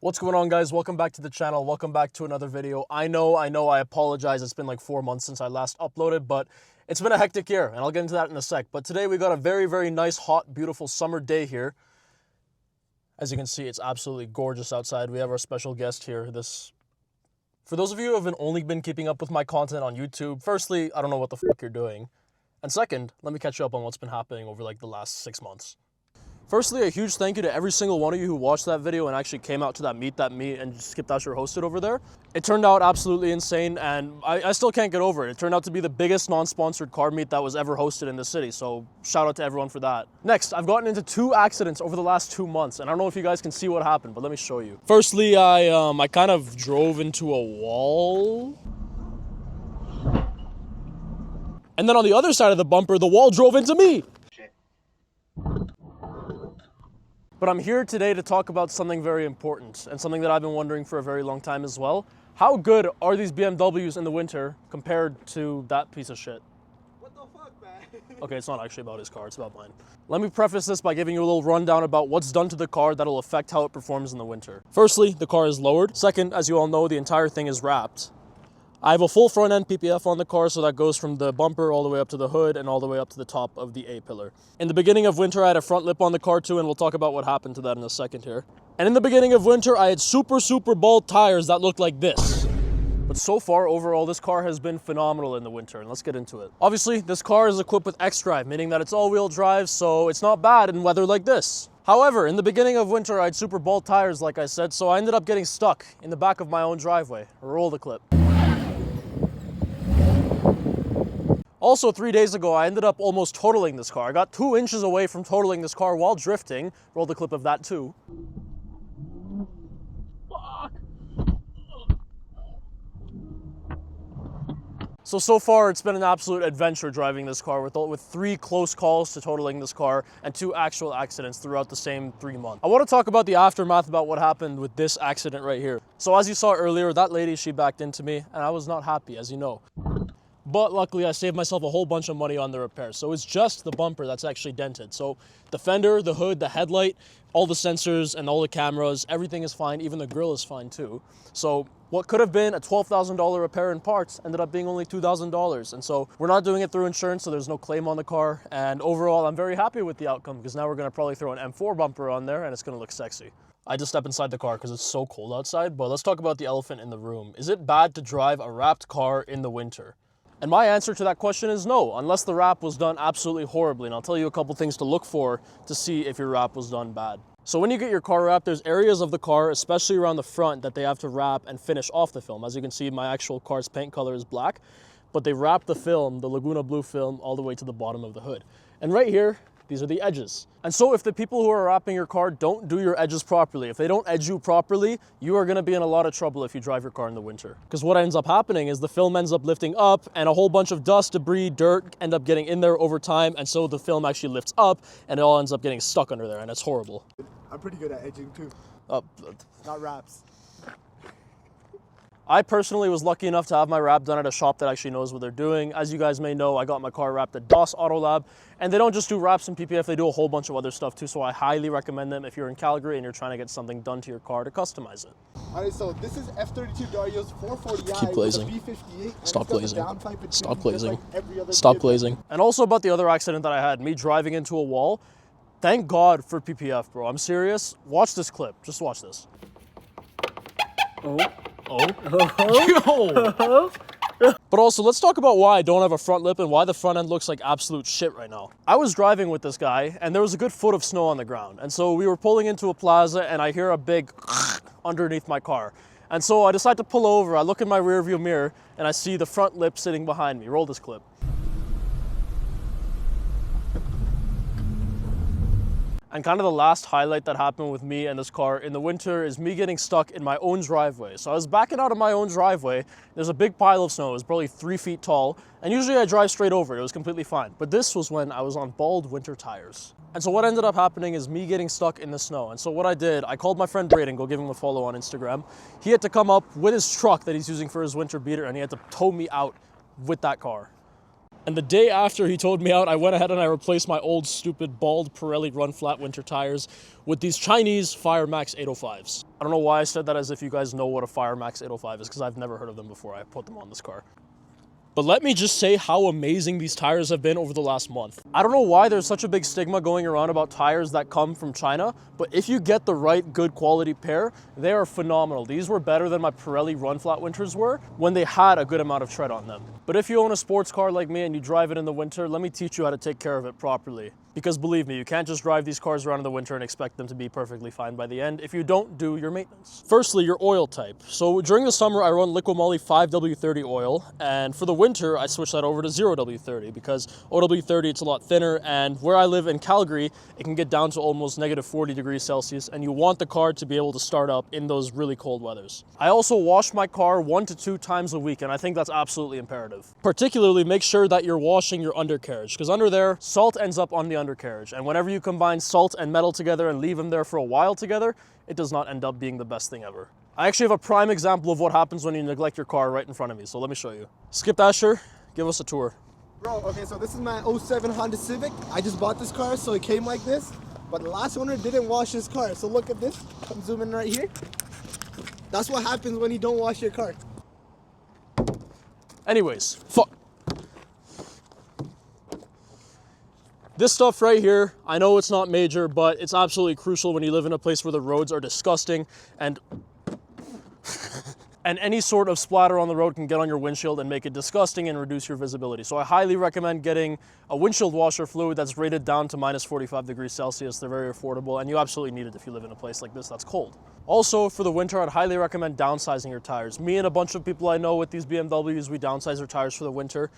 What's going on, guys? Welcome back to the channel. Welcome back to another video. I know, I apologize. It's been like 4 months since I last uploaded, but it's been a hectic year, and I'll get into that in a sec. But today we got a very, very nice, hot, beautiful summer day here. As you can see, it's absolutely gorgeous outside. We have our special guest here. For those of you who have only been keeping up with my content on YouTube, firstly, I don't know what the fuck you're doing. And second, let me catch you up on what's been happening over like the last 6 months. Firstly, a huge thank you to every single one of you who watched that video and actually came out to that meet and skipped out your hosted over there. It turned out absolutely insane, and I still can't get over it. It turned out to be the biggest non-sponsored car meet that was ever hosted in the city, so shout out to everyone for that. Next, I've gotten into 2 accidents over the last 2 months, and I don't know if you guys can see what happened, but let me show you. Firstly, I kind of drove into a wall. And then on the other side of the bumper, the wall drove into me. But I'm here today to talk about something very important and something that I've been wondering for a very long time as well. How good are these BMWs in the winter compared to that piece of shit? What the fuck, man? Okay, it's not actually about his car, it's about mine. Let me preface this by giving you a little rundown about what's done to the car that'll affect how it performs in the winter. Firstly, the car is lowered. Second, as you all know, the entire thing is wrapped. I have a full front end PPF on the car, so that goes from the bumper all the way up to the hood and all the way up to the top of the A-pillar. In the beginning of winter, I had a front lip on the car too, and we'll talk about what happened to that in a second here. And in the beginning of winter, I had super bald tires that looked like this. But so far, overall, this car has been phenomenal in the winter, and let's get into it. Obviously, this car is equipped with X-Drive, meaning that it's all-wheel drive, so it's not bad in weather like this. However, in the beginning of winter, I had super bald tires, like I said, so I ended up getting stuck in the back of my own driveway. Roll the clip. Also, 3 days ago, I ended up almost totaling this car. I got 2 inches away from totaling this car while drifting. Roll the clip of that too. Fuck. So far, it's been an absolute adventure driving this car with 3 close calls to totaling this car and 2 actual accidents throughout the same 3 months. I want to talk about the aftermath about what happened with this accident right here. So as you saw earlier, that lady, she backed into me, and I was not happy, as you know. But luckily, I saved myself a whole bunch of money on the repairs. So it's just the bumper that's actually dented. So the fender, the hood, the headlight, all the sensors and all the cameras, everything is fine. Even the grille is fine too. So what could have been a $12,000 repair in parts ended up being only $2,000. And so we're not doing it through insurance, so there's no claim on the car. And overall, I'm very happy with the outcome because now we're gonna probably throw an M4 bumper on there and it's gonna look sexy. I just step inside the car because it's so cold outside, but let's talk about the elephant in the room. Is it bad to drive a wrapped car in the winter? And my answer to that question is no, unless the wrap was done absolutely horribly. And I'll tell you a couple things to look for to see if your wrap was done bad. So when you get your car wrapped, there's areas of the car, especially around the front, that they have to wrap and finish off the film. As you can see, my actual car's paint color is black, but they wrap the film, the Laguna Blue film, all the way to the bottom of the hood. And right here, these are the edges. And so if the people who are wrapping your car don't do your edges properly, if they don't edge you properly, you are gonna be in a lot of trouble if you drive your car in the winter. Because what ends up happening is the film ends up lifting up and a whole bunch of dust, debris, dirt end up getting in there over time. And so the film actually lifts up and it all ends up getting stuck under there, and it's horrible. I'm pretty good at edging too. Not wraps. I personally was lucky enough to have my wrap done at a shop that actually knows what they're doing. As you guys may know, I got my car wrapped at DOS Auto Lab, and they don't just do wraps and PPF, they do a whole bunch of other stuff too, so I highly recommend them if you're in Calgary and you're trying to get something done to your car to customize it. Alright, so this is F32 Dario's 440i. Keep glazing. With a V58. Stop glazing. Stop glazing. Like Stop glazing. And also about the other accident that I had, me driving into a wall. Thank God for PPF, bro. I'm serious. Watch this clip. Just watch this. Oh. But also, let's talk about why I don't have a front lip and why the front end looks like absolute shit right now. I was driving with this guy, and there was a good foot of snow on the ground. And so we were pulling into a plaza, and I hear a big underneath my car. And so I decide to pull over, I look in my rearview mirror, and I see the front lip sitting behind me. Roll this clip. And kind of the last highlight that happened with me and this car in the winter is me getting stuck in my own driveway. So I was backing out of my own driveway. There's a big pile of snow. It was probably 3 feet tall. And usually I drive straight over it. It was completely fine. But this was when I was on bald winter tires. And so what ended up happening is me getting stuck in the snow. And so what I did, I called my friend Braden, go give him a follow on Instagram. He had to come up with his truck that he's using for his winter beater, and he had to tow me out with that car. And the day after he told me out, I went ahead and I replaced my old stupid bald Pirelli run flat winter tires with these Chinese Fire Max 805s. I don't know why I said that as if you guys know what a Fire Max 805 is, because I've never heard of them before I put them on this car. But let me just say how amazing these tires have been over the last month. I don't know why there's such a big stigma going around about tires that come from China, but if you get the right good quality pair, they are phenomenal. These were better than my Pirelli run flat winters were when they had a good amount of tread on them. But if you own a sports car like me and you drive it in the winter, let me teach you how to take care of it properly. Because believe me, you can't just drive these cars around in the winter and expect them to be perfectly fine by the end if you don't do your maintenance. Firstly, your oil type. So during the summer, I run Liqui-Moly 5W30 oil, and for the winter, I switch that over to 0W30 because OW30, it's a lot thinner, and where I live in Calgary, it can get down to almost negative 40 degrees Celsius, and you want the car to be able to start up in those really cold weathers. I also wash my car 1 to 2 times a week, and I think that's absolutely imperative. Particularly, make sure that you're washing your undercarriage, because under there, salt ends up on the undercarriage, and whenever you combine salt and metal together and leave them there for a while together, it does not end up being the best thing ever. I actually have a prime example of what happens when you neglect your car right in front of me, so let me show you. Skip Asher, give us a tour. Bro, okay, so this is my 07 Honda Civic. I just bought this car, so it came like this. But the last owner didn't wash his car. So look at this. I'm zooming right here. That's what happens when you don't wash your car. Anyways, fuck. This stuff right here, I know it's not major, but it's absolutely crucial when you live in a place where the roads are disgusting and any sort of splatter on the road can get on your windshield and make it disgusting and reduce your visibility. So I highly recommend getting a windshield washer fluid that's rated down to minus 45 degrees Celsius. They're very affordable, and you absolutely need it if you live in a place like this that's cold. Also, for the winter, I'd highly recommend downsizing your tires. Me and a bunch of people I know with these BMWs, we downsize our tires for the winter.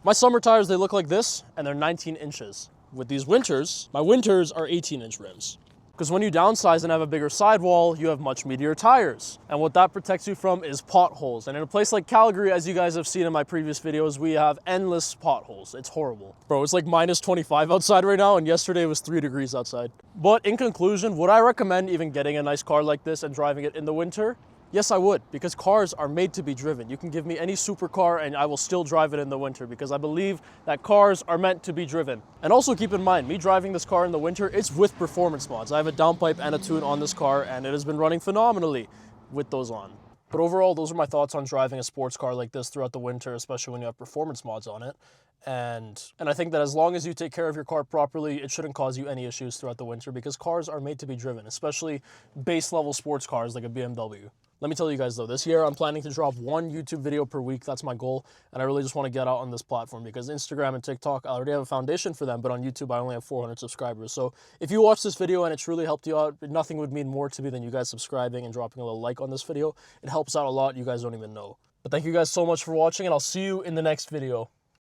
My summer tires, they look like this, and they're 19 inches. With these winters, my winters are 18-inch rims. Because when you downsize and have a bigger sidewall, you have much meatier tires. And what that protects you from is potholes. And in a place like Calgary, as you guys have seen in my previous videos, we have endless potholes. It's horrible. Bro, it's like minus 25 outside right now, and yesterday was 3 degrees outside. But in conclusion, would I recommend even getting a nice car like this and driving it in the winter? Yes, I would, because cars are made to be driven. You can give me any supercar and I will still drive it in the winter because I believe that cars are meant to be driven. And also keep in mind, me driving this car in the winter, it's with performance mods. I have a downpipe and a tune on this car and it has been running phenomenally with those on. But overall, those are my thoughts on driving a sports car like this throughout the winter, especially when you have performance mods on it. And I think that as long as you take care of your car properly, it shouldn't cause you any issues throughout the winter because cars are made to be driven, especially base level sports cars like a BMW. Let me tell you guys though, this year I'm planning to drop 1 YouTube video per week. That's my goal. And I really just want to get out on this platform because Instagram and TikTok, I already have a foundation for them, but on YouTube, I only have 400 subscribers. So if you watch this video and it's really helped you out, nothing would mean more to me than you guys subscribing and dropping a little like on this video. It helps out a lot. You guys don't even know. But thank you guys so much for watching and I'll see you in the next video.